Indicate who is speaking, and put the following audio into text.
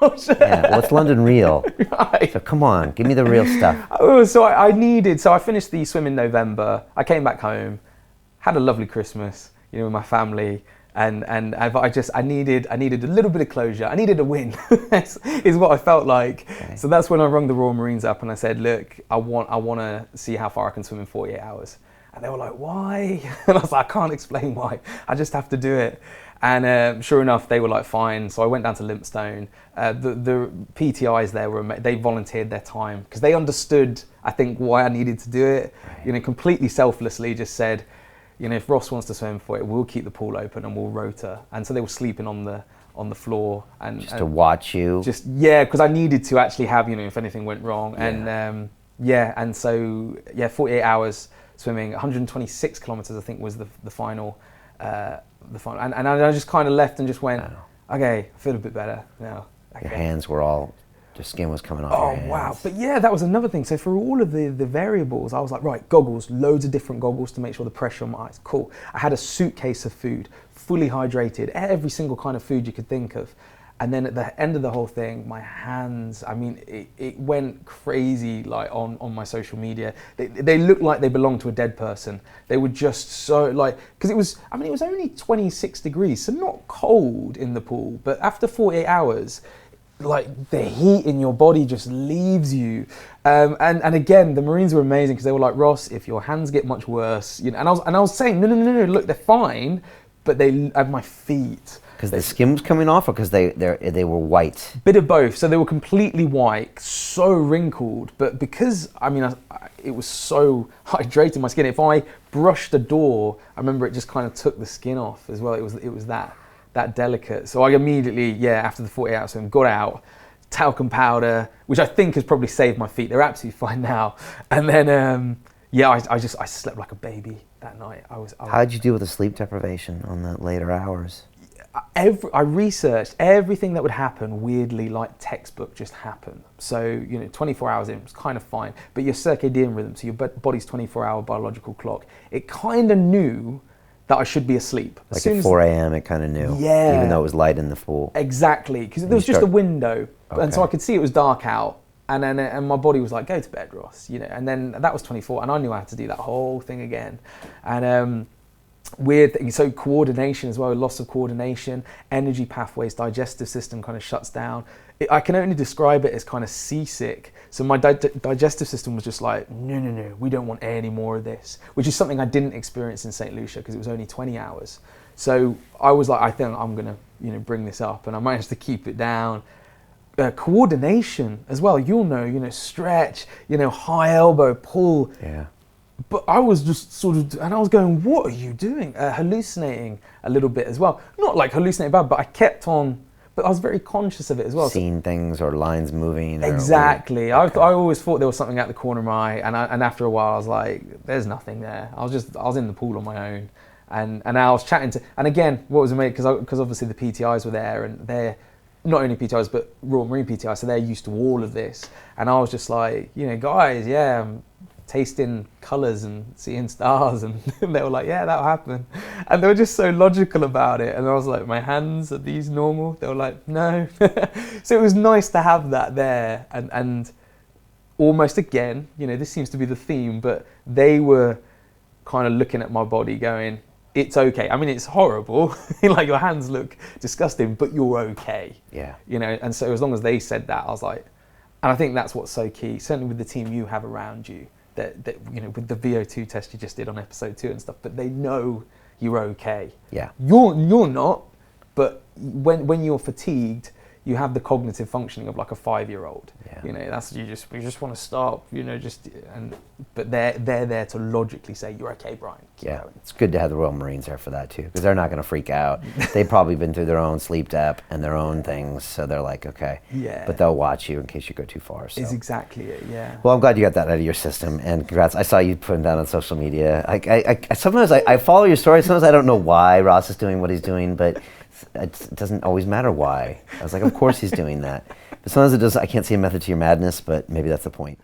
Speaker 1: gosh.
Speaker 2: Yeah, well, it's London Real.
Speaker 1: Right.
Speaker 2: So come on, give me the real stuff.
Speaker 1: Oh, so I finished the swim in November. I came back home, had a lovely Christmas, with my family. And I needed a little bit of closure. I needed a win, is what I felt like. Okay. So that's when I rung the Royal Marines up and I said, look, I want to see how far I can swim in 48 hours. And they were like, why? And I was like, I can't explain why. I just have to do it. And sure enough, they were like, fine. So I went down to Lympstone. The PTIs there they volunteered their time because they understood, I think, why I needed to do it. Right. Completely selflessly just said, if Ross wants to swim for it, we'll keep the pool open and we'll rotor. And so they were sleeping on the floor and
Speaker 2: just to watch you.
Speaker 1: Because I needed to actually have, if anything went wrong. Yeah. And so 48 hours swimming, 126 kilometers I think was the final. And I just kind of left and just went, okay, I feel a bit better now. Okay.
Speaker 2: Your hands were all. Your skin was coming off your hands.
Speaker 1: Wow. But yeah, that was another thing. So for all of the variables, I was like, right, goggles, loads of different goggles to make sure the pressure on my eyes, cool. I had a suitcase of food, fully hydrated, every single kind of food you could think of. And then at the end of the whole thing, my hands, it went crazy like on my social media. They looked like they belonged to a dead person. They were just so because it was only 26 degrees, so not cold in the pool. But after 48 hours, like the heat in your body just leaves you, and again the Marines were amazing because they were like, Ross, if your hands get much worse, and I was saying no, look, they're fine, but they at my feet
Speaker 2: because the skin was coming off, or because they were white.
Speaker 1: Bit of both. So they were completely white, so wrinkled, but because it was so hydrated my skin. If I brushed the door, I remember it just kind of took the skin off as well. It was that delicate. So I immediately, after the 48 hours swim, got out, talcum powder, which I think has probably saved my feet. They're absolutely fine now. And then, I slept like a baby that night.
Speaker 2: How did you deal with the sleep deprivation on the later hours?
Speaker 1: I researched everything that would happen weirdly like textbook just happened. So, 24 hours in was kind of fine, but your circadian rhythm, so your body's 24-hour biological clock, it kind of knew that I should be asleep.
Speaker 2: Like at 4 a.m. it kind of knew.
Speaker 1: Yeah.
Speaker 2: Even though it was light in the pool.
Speaker 1: Exactly, because there was just a window. Okay. And so I could see it was dark out. And my body was like, go to bed, Ross. And then that was 24. And I knew I had to do that whole thing again. And weird thing, so coordination as well, loss of coordination, energy pathways, digestive system kind of shuts down. I can only describe it as kind of seasick. So my digestive system was just like, no, we don't want any more of this, which is something I didn't experience in St. Lucia because it was only 20 hours. So I was like, I think I'm going to, bring this up, and I managed to keep it down. Coordination as well, stretch, high elbow, pull.
Speaker 2: Yeah.
Speaker 1: But I was just sort of, and I was going, what are you doing? Hallucinating a little bit as well. Not like hallucinating bad, but I kept on, but I was very conscious of it as well.
Speaker 2: Seeing things or lines moving.
Speaker 1: Exactly. I always thought there was something at the corner of my eye, and after a while I was like, there's nothing there. I was in the pool on my own, and I was chatting to, and again, what was amazing, because obviously the PTIs were there, and they're not only PTIs, but Royal Marine PTIs, so they're used to all of this. And I was just like, guys, I'm tasting colours and seeing stars, and they were like, yeah, that'll happen. And they were just so logical about it. And I was like, my hands, are these normal? They were like, no. So it was nice to have that there. And almost again, this seems to be the theme, but they were kind of looking at my body going, it's okay. It's horrible. Like your hands look disgusting, but you're okay.
Speaker 2: Yeah.
Speaker 1: And so as long as they said that, I was like, and I think that's what's so key, certainly with the team you have around you, that with the VO2 test you just did on episode 2 and stuff, but they know you're okay.
Speaker 2: Yeah.
Speaker 1: You're not, but when you're fatigued, you have the cognitive functioning of like a 5-year-old.
Speaker 2: Yeah.
Speaker 1: That's you just want to stop. But they're there to logically say you're okay, Brian. Keep going.
Speaker 2: It's good to have the Royal Marines there for that too, because they're not going to freak out. They've probably been through their own sleep dep and their own things, so they're like, okay.
Speaker 1: Yeah.
Speaker 2: But they'll watch you in case you go too far. So.
Speaker 1: Is exactly it. Yeah.
Speaker 2: Well, I'm glad you got that out of your system, and congrats. I saw you putting down on social media. I sometimes I follow your story. Sometimes I don't know why Ross is doing what he's doing, but it doesn't always matter why. I was like, of course he's doing that. But sometimes it does. I can't see a method to your madness, but maybe that's the point.